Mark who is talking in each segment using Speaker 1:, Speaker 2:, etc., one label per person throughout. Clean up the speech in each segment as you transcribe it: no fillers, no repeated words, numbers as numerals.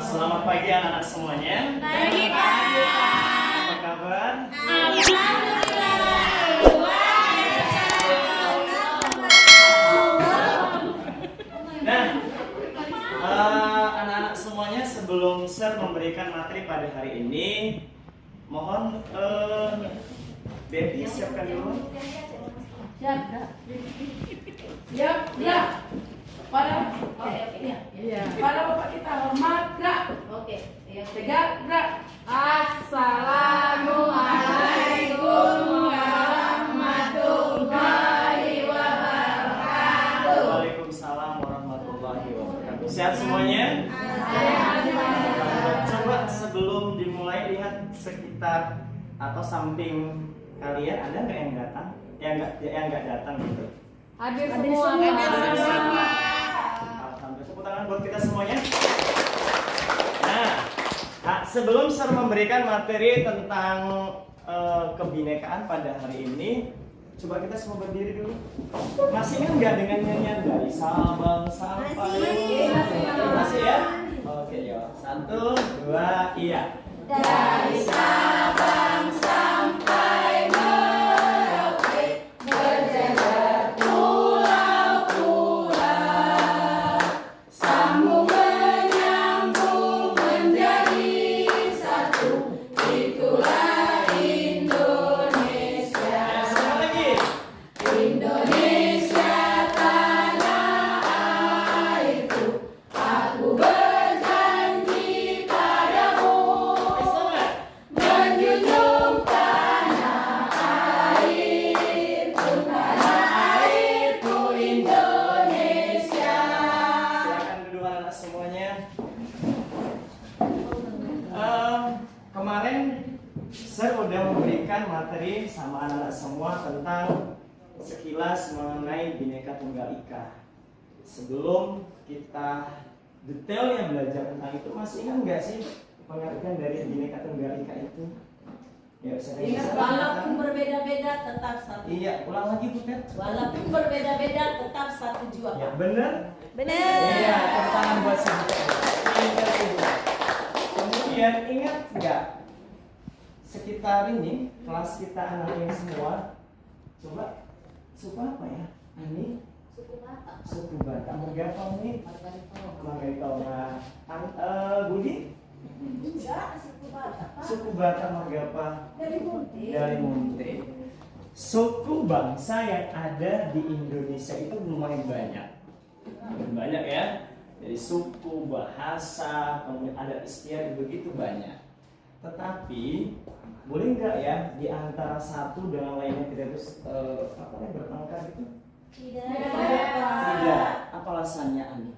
Speaker 1: Selamat pagi anak-anak semuanya.
Speaker 2: Pagi Pak.
Speaker 1: Apa kabar? Nah, anak-anak semuanya, sebelum Sir memberikan materi pada hari ini, mohon Debbie siapkan dulu.
Speaker 3: Ya. Para bapak kita hormat, gerak.
Speaker 2: Oke.
Speaker 3: Tegak, gerak. Assalamualaikum warahmatullahi wabarakatuh.
Speaker 1: Waalaikumsalam warahmatullahi wabarakatuh. Sehat semuanya? Coba sebelum dimulai lihat sekitar atau samping kalian, ada nggak yang datang? Yang nggak datang gitu?
Speaker 3: Hadir semua.
Speaker 1: Alhamdulillah, tepuk tangan buat kita semuanya. Nah, sebelum Sir memberikan materi tentang kebinekaan pada hari ini, coba kita semua berdiri dulu. Masih ingat nggak dengan nyanyian dari Sabang sampai? Masih ya? Oke, yuk. 1, 2, iya.
Speaker 3: Dari Sabang sampai Merauke, berjejer pulau-pulau, sambung menyambung menjadi satu, itulah Indonesia.
Speaker 1: Sekali lagi.
Speaker 3: Indonesia tanah airku, aku berjanji padamu,
Speaker 1: Semangat.
Speaker 3: menjunjung tanah airku Indonesia.
Speaker 1: Silakan duduk anak semuanya. Kemarin saya udah memberikan materi sama anak-anak semua tentang sekilas mengenai Bhinneka Tunggal Ika. Sebelum kita detailnya belajar tentang itu, masih ingat nggak sih pengertian dari Bhinneka Tunggal Ika itu? Ya, saya
Speaker 2: Ingat, walaupun berbeda-beda tetap satu.
Speaker 1: Iya, ulang lagi Butet.
Speaker 2: Walaupun berbeda-beda tetap satu jua.
Speaker 1: Ya, benar.
Speaker 2: Benar.
Speaker 1: Iya, tepuk tangan buat si Butet. Pintar si Butet. Kemudian ingat nggak sekitar ini kelas kita anak ini semua, coba suku apa ya? Ini
Speaker 2: Suku Batak.
Speaker 1: suku Batak. Marga apa nih? Marga Budi?
Speaker 2: Enggak, suku Batak. Pak.
Speaker 1: Suku Batak marga apa?
Speaker 2: Dari Munti.
Speaker 1: Dari Munti. Suku bangsa yang ada di Indonesia itu lumayan banyak. Banyak ya. Dari suku, bahasa, kemudian adat istiadat, begitu banyak. Tetapi boleh nggak ya di antara satu dengan lainnya kita terus bertengkar gitu? Tidak. Apa alasannya Ani?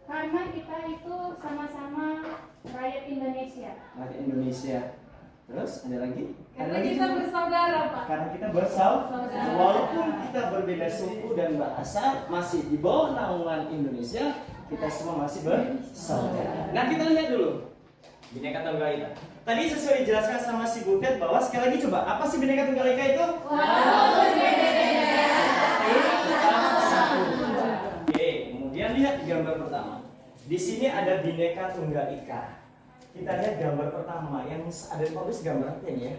Speaker 4: Karena kita itu sama-sama rakyat Indonesia.
Speaker 1: Rakyat Indonesia. Terus ada lagi?
Speaker 3: Karena kita bersaudara, Pak.
Speaker 1: Karena kita bersaudara. Walaupun kita berbeda suku dan bahasa, masih di bawah naungan Indonesia, kita semua masih bersaudara. Nah, kita lihat dulu Bhinneka Tunggal Ika. Tadi sesuai dijelaskan sama si Butet bahwa sekali lagi coba, apa sih Bhinneka Tunggal Ika itu? Oke, kemudian lihat gambar pertama. Di sini ada Bhinneka Tunggal Ika. Kita lihat gambar pertama yang ada di publis gambar apa ini ya?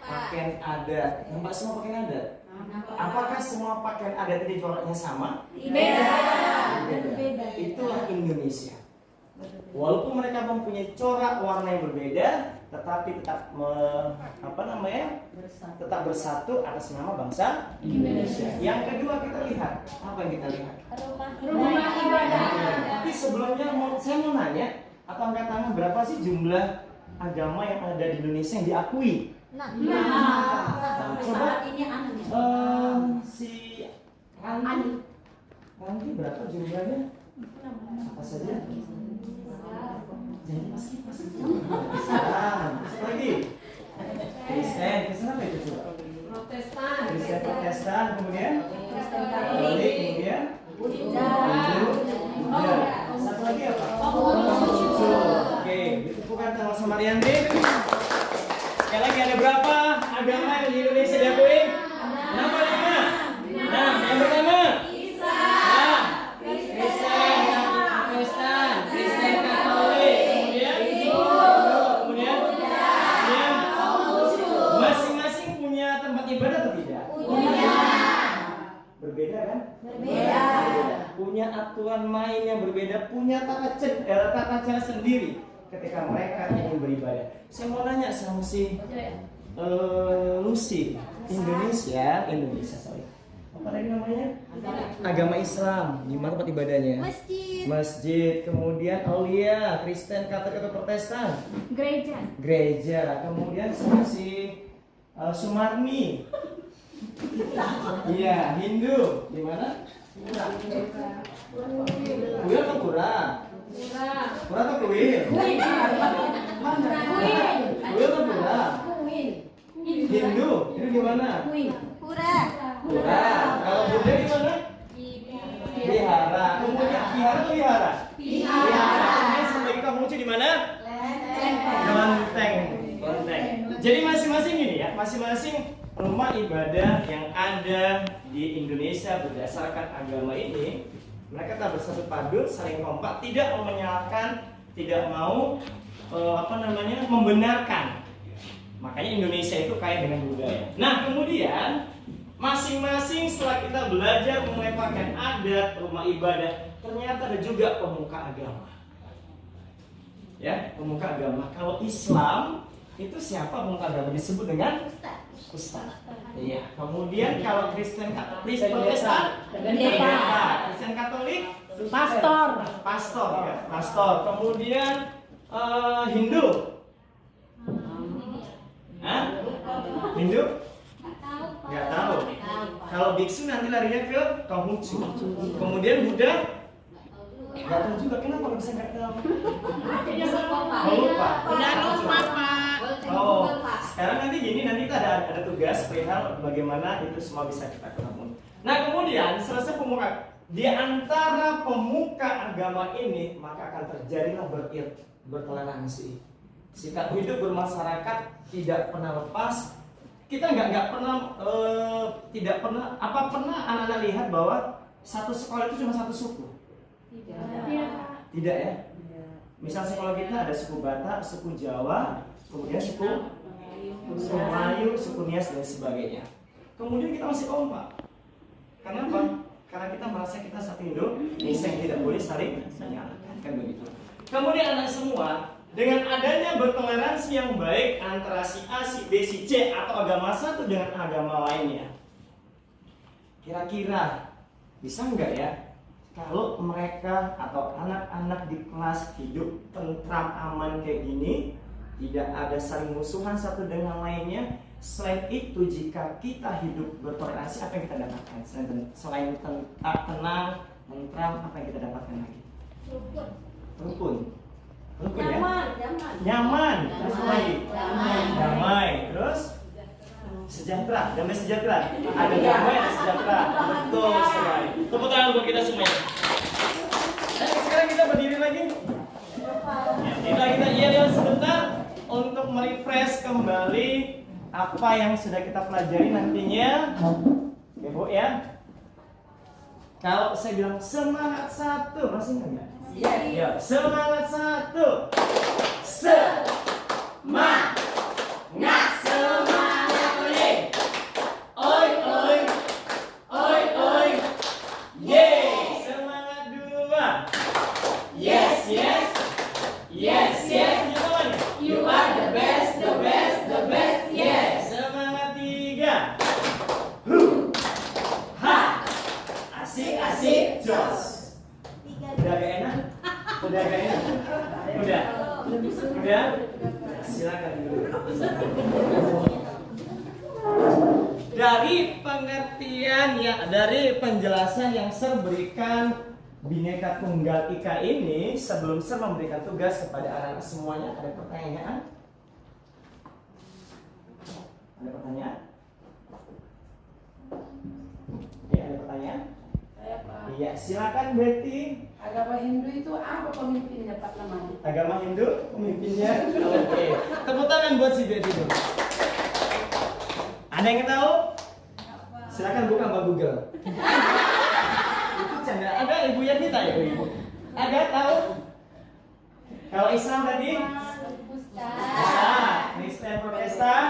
Speaker 1: Pakaian adat. Nampak semua pakaian adat? Apakah semua pakaian adat ini coraknya sama?
Speaker 2: Beda.
Speaker 1: Itulah Indonesia. Walaupun mereka mempunyai corak warna yang berbeda, tetapi tetap tetap bersatu atas nama bangsa Indonesia. Yang kedua kita lihat, apa yang kita lihat?
Speaker 2: Rumah ibadah.
Speaker 1: Tapi sebelumnya saya mau nanya, atau angkat tangan berapa sih jumlah agama yang ada di Indonesia yang diakui? Coba
Speaker 2: ini anunya.
Speaker 1: si Ranti berapa jumlahnya? Apa saja? Jadi Islam. Lagi Kristen apa itu coba?
Speaker 3: Protestan.
Speaker 1: Kristen Protestan, kemudian
Speaker 2: Kristen
Speaker 1: Katolik, kemudian
Speaker 2: Buddha.
Speaker 1: Buddha. Satu lagi apa? Konghucu. Oke, ditepukan sama Marianti. Sekali lagi, ada berapa agama yang di Indonesia diakui? Nama lima. Nah, yang pertama Islam, Kristen, ibadah atau tidak?
Speaker 2: Punya.
Speaker 1: Berbeda kan?
Speaker 2: Berbeda.
Speaker 1: Punya aturan main yang berbeda, punya tata cara sendiri ketika mereka ingin beribadah. Saya mau nanya sama si Lucy, Indonesia, sorry. Apa lagi namanya? Agama Islam. Di mana tempat ibadahnya?
Speaker 2: Masjid.
Speaker 1: Masjid. Kemudian Aulia, Kristen, Katolik atau Protestan?
Speaker 4: Gereja.
Speaker 1: Gereja. Kemudian sama si Sumarni. Iya, Hindu. Di mana? Kuil atau pura? Pura atau kuil? Kuil atau pura? Hindu. Hindu di mana?
Speaker 2: Pura.
Speaker 1: Pura. Kalau Buddha di mana? Vihara. Kemudian vihara atau vihara? Vihara. Kemudian sampai kita muncul di mana? Kelenteng. Kelenteng. Jadi masing-masing ini ya, masing-masing rumah ibadah yang ada di Indonesia berdasarkan agama ini, mereka tak bersatu padu, saling kompak, tidak menyalahkan, tidak mau membenarkan. Makanya Indonesia itu kaya dengan budaya. Nah, kemudian masing-masing setelah kita belajar mengenai pakaian adat, rumah ibadah, ternyata ada juga pemuka agama. Ya, pemuka agama. Kalau Islam itu siapa pemuka agama? Disebut dengan Ustaz. Iya. Kemudian kalau Kristen Protestan, pendeta. Kristen Katolik,
Speaker 3: Pastor.
Speaker 1: pastor. Ya, pastor. Kemudian Hindu. Hah? Hindu? Nggak tahu. Kalau biksu nanti larinya ke Konghucu. Kemudian Buddha? Nggak tahu juga. Kenapa nggak bisa nggak tahu? Lupa.
Speaker 3: Udah lupa, Pak.
Speaker 1: Oh, sekarang nanti gini, nanti kita ada tugas perihal bagaimana itu semua bisa kita ketemu. Nah, kemudian selesai pemuka, di antara pemuka agama ini maka akan terjadilah bertoleransi. Sikap hidup bermasyarakat tidak pernah lepas. Kita nggak pernah tidak pernah pernah anak-anak lihat bahwa satu sekolah itu cuma satu suku? Tidak ya. Misal sekolah kita ada suku Batak, suku Jawa, kemudian suku Melayu, suku Nias dan sebagainya. Kemudian kita masih kompak. Kenapa? Karena kita merasa kita satu Indonesia yang tidak boleh saling menyalahkan, kan begitu. Kemudian anak semua, dengan adanya bertoleransi yang baik antara si A, si B, si C atau agama satu dengan agama lainnya, kira-kira bisa nggak ya kalau mereka atau anak-anak di kelas hidup tentram aman kayak gini, tidak ada saling musuhan satu dengan lainnya? Selain itu, jika kita hidup bertoleransi, apa yang kita dapatkan? Selain tenang, tentram, apa yang kita dapatkan lagi? Rukun ya? Nyaman. Terus apa lagi? Damai. Terus sejahtera. Damai sejahtera. Ada damai, ada sejahtera. Betul sekali. Tepuk tangan buat kita semuanya. Nah, sekarang kita berdiri lagi. Ya, kita iya sebentar untuk merefresh kembali apa yang sudah kita pelajari nantinya. Ya Bu ya. Kalau saya bilang semangat satu, masih enggak? Ya, semangat satu. Semangat oi. Oi oi. Oi oi. Yeay. Semangat dua. Yes yes. Yes yes. You are the best, the best, the best. Yes. Semangat tiga. Ha. Asik asik jos. Udah gak enak? Udah gak enak? Udah? Udah? Silakan dulu. Dari pengertian ya, dari penjelasan yang Sir berikan Bhinneka Tunggal Ika ini, sebelum Sir memberikan tugas kepada anak-anak semuanya, ada pertanyaan? Ada pertanyaan? Ya, ada pertanyaan? Iya, silakan Betty.
Speaker 3: Agama Hindu itu apa pemimpinnya Pak namanya?
Speaker 1: Agama Hindu pemimpinnya. Oke. Tepuk tangan buat si Betty dulu. Ada yang tahu? Silakan buka Mbak Google. Itu canda. Ada ibu yang kita ya ibu. Ada tahu? Kalau Islam tadi? Kristen Protestan?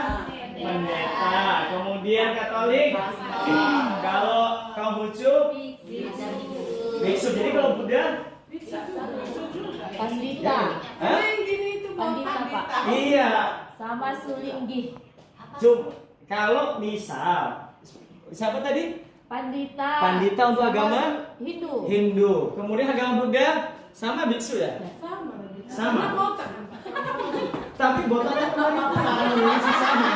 Speaker 1: Pendeta. Kemudian Katolik. Kalau Konghucu, biksu. Jadi kalau Buddha,
Speaker 2: Pandita.
Speaker 1: hah?
Speaker 2: Pandita, Pak.
Speaker 1: Iya.
Speaker 2: Sama Sulinggi.
Speaker 1: Kalau misal, siapa tadi?
Speaker 2: Pandita.
Speaker 1: Pandita untuk agama
Speaker 2: Hindu.
Speaker 1: Hindu. Kemudian agama Buddha sama biksu ya? Sama. Tapi botaknya kemarin ini sama.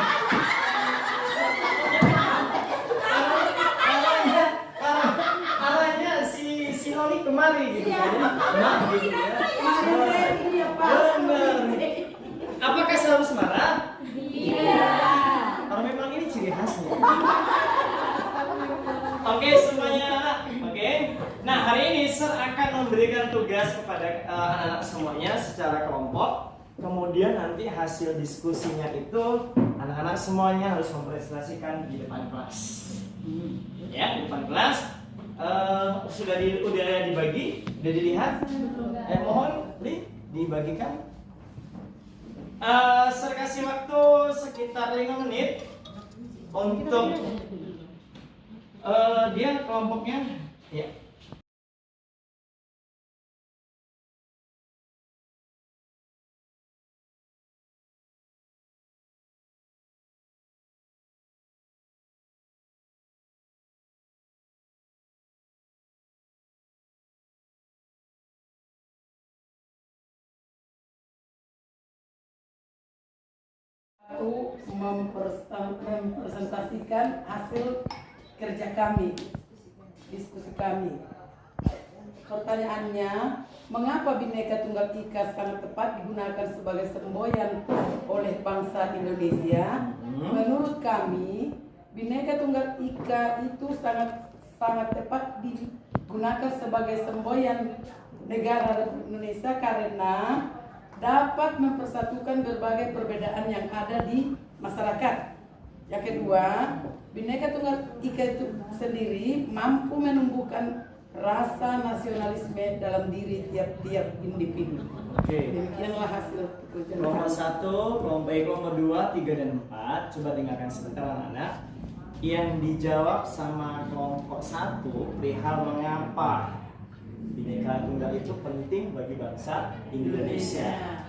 Speaker 1: Arahnya si Noni kemari gitu. Nah, gitu ya. Benar. Apakah selalu semarang?
Speaker 2: Iya.
Speaker 1: Karena memang ini ciri khasnya. Oke semuanya, oke. Nah hari ini Sir akan memberikan tugas kepada anak-anak semuanya secara kelompok. Kemudian nanti hasil diskusinya itu anak-anak semuanya harus mempresentasikan di depan kelas. Ya, di depan kelas. Sudah dibagi, sudah dilihat. Mohon dibagikan. Sir kasih waktu sekitar 5 menit untuk dia kelompoknya ya.
Speaker 3: Mempresentasikan hasil kerja kami, diskusi kami. Pertanyaannya, mengapa Bhinneka Tunggal Ika sangat tepat digunakan sebagai semboyan oleh bangsa Indonesia? Menurut kami, Bhinneka Tunggal Ika itu sangat tepat digunakan sebagai semboyan negara Indonesia karena dapat mempersatukan berbagai perbedaan yang ada di masyarakat. Yang kedua, Bhinneka Tunggal Ika itu sendiri mampu menumbuhkan rasa nasionalisme dalam diri tiap-tiap individu.
Speaker 1: Oke.
Speaker 3: Demikianlah hasil pekerjaan.
Speaker 1: Kelompok 1, kelompok 2, 3 dan 4. Coba dengarkan sebentar anak-anak. Yang dijawab sama kelompok 1 perihal mengapa Bhinneka Tunggal itu penting bagi bangsa Indonesia.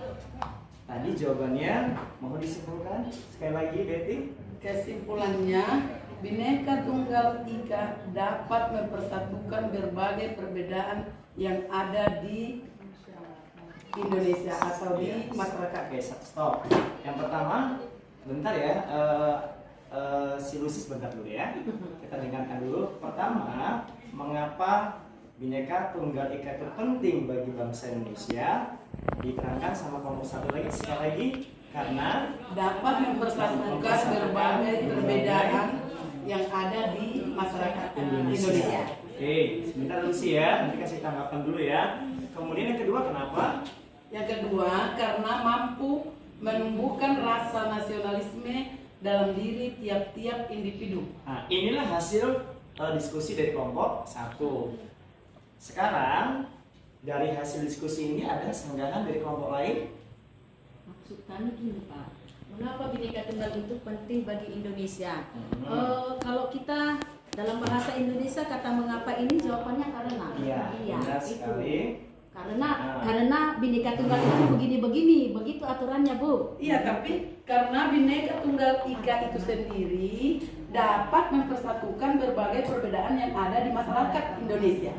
Speaker 1: Tadi jawabannya mohon disimpulkan sekali lagi Betty.
Speaker 3: Kesimpulannya, Bhinneka Tunggal Ika dapat mempersatukan berbagai perbedaan yang ada di Indonesia atau di masyarakat.
Speaker 1: Oke, stop. Yang pertama, bentar ya. Si Lucy sebentar dulu ya. Kita dengarkan dulu. Pertama, mengapa Bhinneka Tunggal Ika itu penting bagi bangsa Indonesia? Diterangkan sama kelompok 1 lagi, sekali lagi, karena
Speaker 3: dapat mempersatukan berbagai perbedaan yang ada di masyarakat Indonesia.
Speaker 1: Oke, sebentar Lucy ya, nanti kasih tanggapan dulu ya. Kemudian yang kedua kenapa?
Speaker 3: Yang kedua, karena mampu menumbuhkan rasa nasionalisme dalam diri tiap-tiap individu.
Speaker 1: Nah, inilah hasil diskusi dari kelompok 1. Sekarang dari hasil diskusi ini ada sanggahan dari kelompok lain?
Speaker 2: Maksud kami gini Pak, mengapa Bhinneka Tunggal itu penting bagi Indonesia? Kalau kita dalam bahasa Indonesia kata mengapa ini jawabannya karena.
Speaker 1: Iya, benar
Speaker 2: itu.
Speaker 1: sekali.
Speaker 2: Karena Bhinneka Tunggal itu begini-begini, begitu aturannya Bu.
Speaker 3: Iya, tapi karena Bhinneka Tunggal Ika itu sendiri dapat mempersatukan berbagai perbedaan yang ada di masyarakat Indonesia.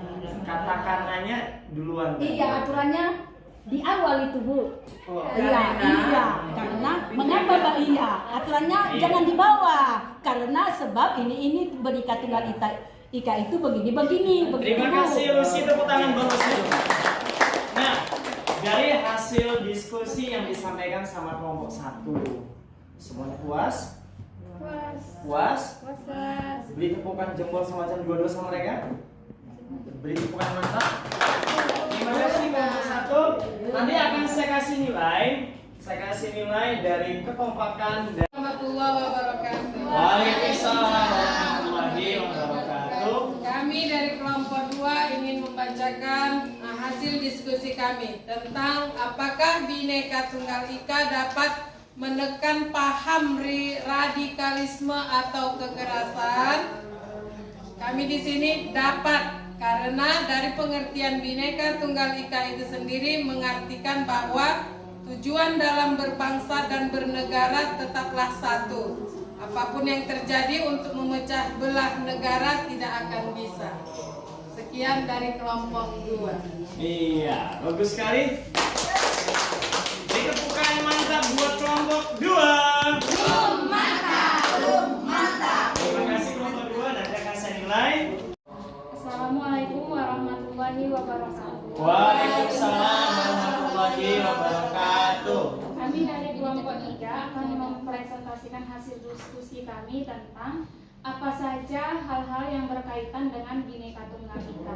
Speaker 1: Kata karenanya duluan.
Speaker 2: Iya, aturannya di awal itu Bu.
Speaker 3: Karena
Speaker 2: Mengapa Pak? Iya, aturannya jangan dibawa. Karena sebab ini Bhinneka Tunggal Ika itu begini.
Speaker 1: Terima kasih Lucy, tepuk tangan buat Lucy. Nah, dari hasil diskusi yang disampaikan sama kelompok 1, semuanya puas? Puas? Beri tepukan jempol semacam 2 sama mereka? Beri tepukan mantap. Terima kasih kelompok 1. Nanti akan saya kasih nilai. Saya kasih nilai dari kekompakan dan
Speaker 5: Warahmatullahi wabarakatuh.
Speaker 1: Waalaikumsalam warahmatullahi wabarakatuh.
Speaker 5: Kami dari kelompok 2 ingin membacakan hasil diskusi kami tentang apakah Bhinneka Tunggal Ika dapat menekan paham radikalisme atau kekerasan. Kami di sini dapat, karena dari pengertian Bhinneka Tunggal Ika itu sendiri mengartikan bahwa tujuan dalam berbangsa dan bernegara tetaplah satu. Apapun yang terjadi untuk memecah belah negara tidak akan bisa. Sekian dari kelompok 2.
Speaker 1: Iya, bagus sekali. Beri tepukan yang mantap buat kelompok 2.
Speaker 2: Mantap.
Speaker 1: Terima kasih kelompok 2, nanti akan saya nilai.
Speaker 4: Assalamualaikum warahmatullahi wabarakatuh.
Speaker 1: Waalaikumsalam warahmatullahi wabarakatuh.
Speaker 4: Kami dari kelompok 3 akan mempresentasikan hasil diskusi kami tentang apa saja hal-hal yang berkaitan dengan Bhinneka Tunggal Ika.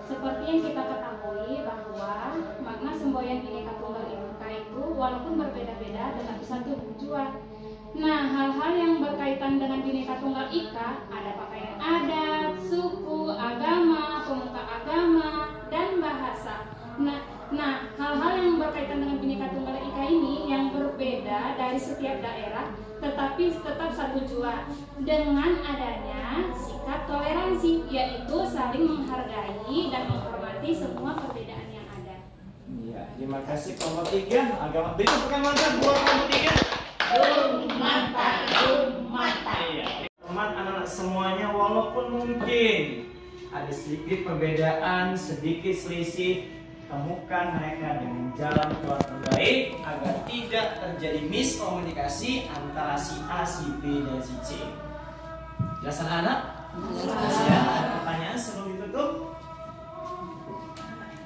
Speaker 4: Seperti yang kita ketahui bahwa makna semboyan Bhinneka Tunggal Ika itu walaupun berbeda-beda tetapi satu tujuan. Nah, hal-hal yang berkaitan dengan Bhinneka Tunggal Ika ada pakaian adat, suku, agama, pemuka agama, dan bahasa. Nah, hal-hal yang berkaitan dengan Bhinneka Tunggal Ika ini yang berbeda dari setiap daerah tetapi tetap satu tujuan dengan adanya sikap toleransi, yaitu saling menghargai dan menghormati semua perbedaan yang ada.
Speaker 1: Iya, terima kasih kelompok 3. Agama beri tepukan mantap buat kelompok 3.
Speaker 2: Mantap.
Speaker 1: Iya. Teman anak-anak semuanya, walaupun mungkin ada sedikit perbedaan, sedikit selisih, temukan mereka dengan jalan keluar terbaik agar tidak terjadi miskomunikasi antara si A, si B, dan si C. Jelas anak-anak? Jelas ya. Ada pertanyaan sebelum ditutup?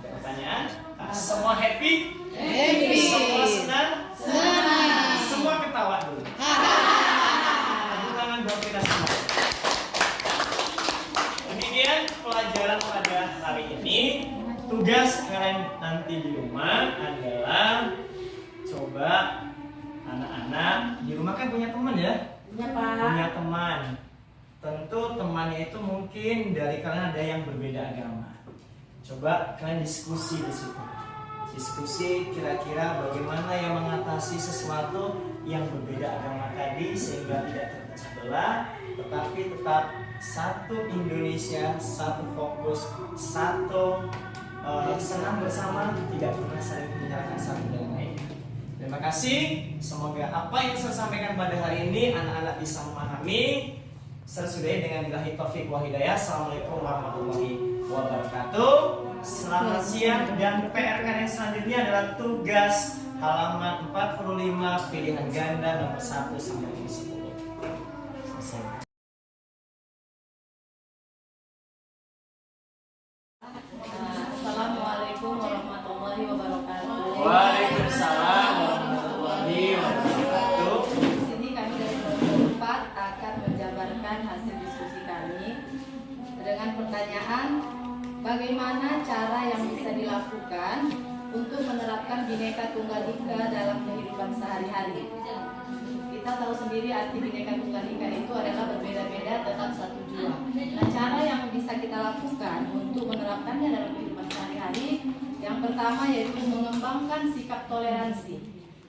Speaker 1: Ada pertanyaan? Nah, semua happy?
Speaker 5: Happy.
Speaker 1: Semua senang?
Speaker 5: Senang.
Speaker 1: Semua ketawa dulu. Tepuk tangan buat kita semua. Demikian pelajaran pada hari ini. Tugas kalian nanti di rumah adalah coba anak-anak di rumah kan punya teman ya?
Speaker 2: Punya Pak.
Speaker 1: Punya teman. Tentu temannya itu mungkin dari kalian ada yang berbeda agama. Coba kalian diskusi di situ. Diskusi kira-kira bagaimana yang mengatasi sesuatu yang berbeda agama tadi sehingga tidak terpecah belah, tetapi tetap satu Indonesia, satu fokus, satu senang bersama, tidak pernah saling menyalahkan satu dan lain. Terima kasih. Semoga apa yang saya sampaikan pada hari ini anak-anak bisa memahami. Saya sudahi dengan billahi taufik wa hidayah. Assalamualaikum warahmatullahi wabarakatuh. Selamat siang, dan PR kalian selanjutnya adalah tugas halaman 45 pilihan ganda nomor 1 sampai 10. Selesai.
Speaker 2: Assalamualaikum warahmatullahi wabarakatuh.
Speaker 1: Waalaikumsalam warahmatullahi wabarakatuh.
Speaker 2: Di sini kami dari kelompok 4 akan menjabarkan hasil diskusi kami dengan pertanyaan bagaimana cara yang bisa dilakukan untuk menerapkan Bhinneka Tunggal Ika dalam kehidupan sehari-hari. Kita tahu sendiri arti Bhinneka Tunggal Ika itu adalah berbeda-beda tetap satu jua. Nah, cara yang bisa kita lakukan untuk menerapkannya dalam kehidupan sehari-hari, yang pertama yaitu mengembangkan sikap toleransi.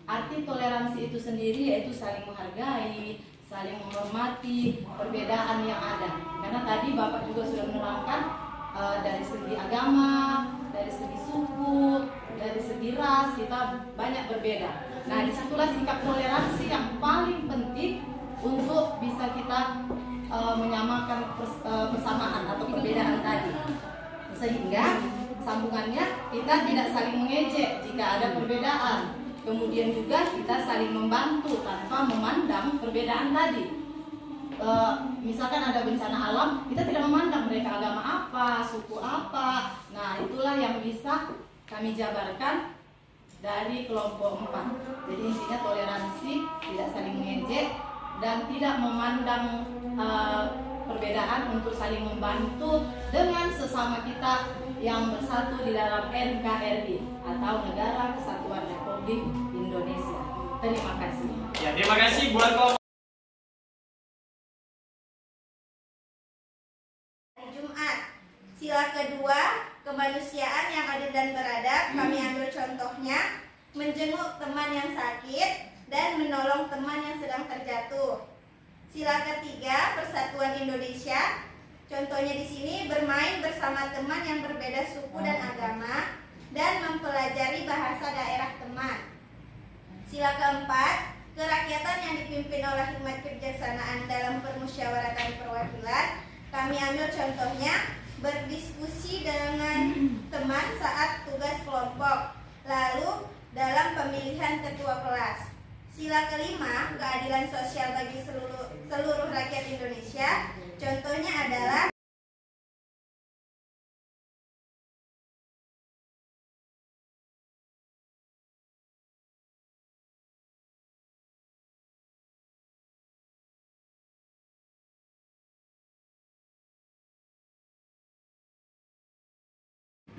Speaker 2: Arti toleransi itu sendiri yaitu saling menghargai, saling menghormati perbedaan yang ada. Karena tadi Bapak juga sudah menerangkan dari segi agama, dari segi suku, dari segi ras, kita banyak berbeda. Nah, disitulah sikap toleransi yang paling penting untuk bisa kita menyamakan persamaan atau perbedaan tadi. Sehingga sambungannya kita tidak saling mengejek jika ada perbedaan. Kemudian juga kita saling membantu tanpa memandang perbedaan tadi. Misalkan ada bencana alam, kita tidak memandang mereka agama apa, suku apa. Nah, itulah yang bisa kami jabarkan dari kelompok 4. Jadi intinya toleransi, tidak saling mengejek, dan tidak memandang perbedaan untuk saling membantu dengan sesama kita yang bersatu di dalam NKRI atau Negara Kesatuan Republik Indonesia. Terima kasih.
Speaker 1: Ya, terima kasih buat kelompok.
Speaker 6: Jumat. Sila kedua, kemanusiaan yang adil dan beradab. Kami ambil contohnya, menjenguk teman yang sakit, dan menolong teman yang sedang terjatuh. Sila ketiga, persatuan Indonesia. Contohnya di sini bermain bersama teman yang berbeda suku dan agama dan mempelajari bahasa daerah teman. Sila keempat, kerakyatan yang dipimpin oleh hikmat kebijaksanaan dalam permusyawaratan perwakilan. Kami ambil contohnya berdiskusi dengan teman saat tugas kelompok, lalu dalam pemilihan ketua kelas. Sila kelima, keadilan sosial bagi seluruh rakyat Indonesia. Contohnya adalah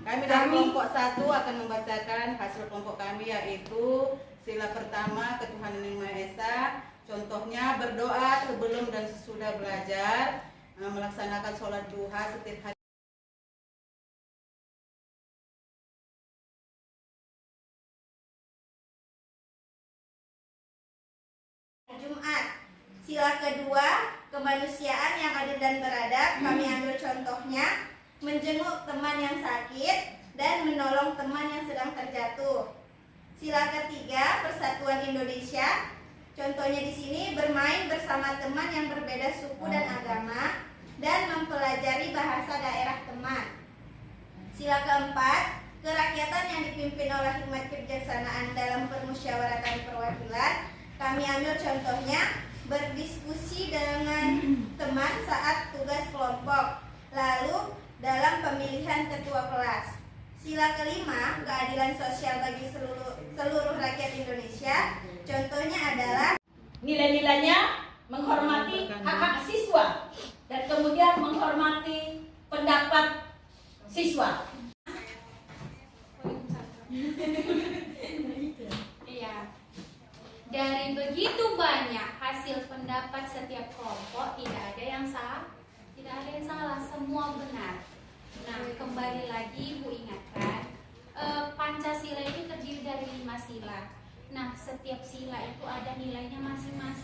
Speaker 3: Kami dari kelompok 1 akan membacakan hasil kelompok kami, yaitu sila pertama, ketuhanan yang Maha Esa. Contohnya berdoa sebelum dan sesudah belajar, melaksanakan sholat duha setiap hari.
Speaker 6: Jumat. Sila kedua, kemanusiaan yang adil dan beradab. Kami ambil contohnya menjenguk teman yang sakit dan menolong teman yang sedang terjatuh. Sila ketiga, persatuan Indonesia. Contohnya di sini bermain bersama teman yang berbeda suku dan agama dan mempelajari bahasa daerah teman. Sila keempat, kerakyatan yang dipimpin oleh hikmat kebijaksanaan dalam permusyawaratan perwakilan. Kami ambil contohnya berdiskusi dengan teman saat tugas kelompok, lalu dalam pemilihan ketua kelas. Sila kelima, keadilan sosial bagi seluruh rakyat Indonesia. Contohnya adalah
Speaker 7: nilai-nilainya menghormati hak-hak siswa dan kemudian menghormati pendapat siswa.
Speaker 4: Iya. Dari begitu banyak hasil pendapat setiap kelompok, tidak ada yang salah, semua benar. Nah, kembali lagi Ibu ingatkan, Pancasila itu terdiri dari 5 sila. Nah, setiap sila itu ada nilainya masing-masing.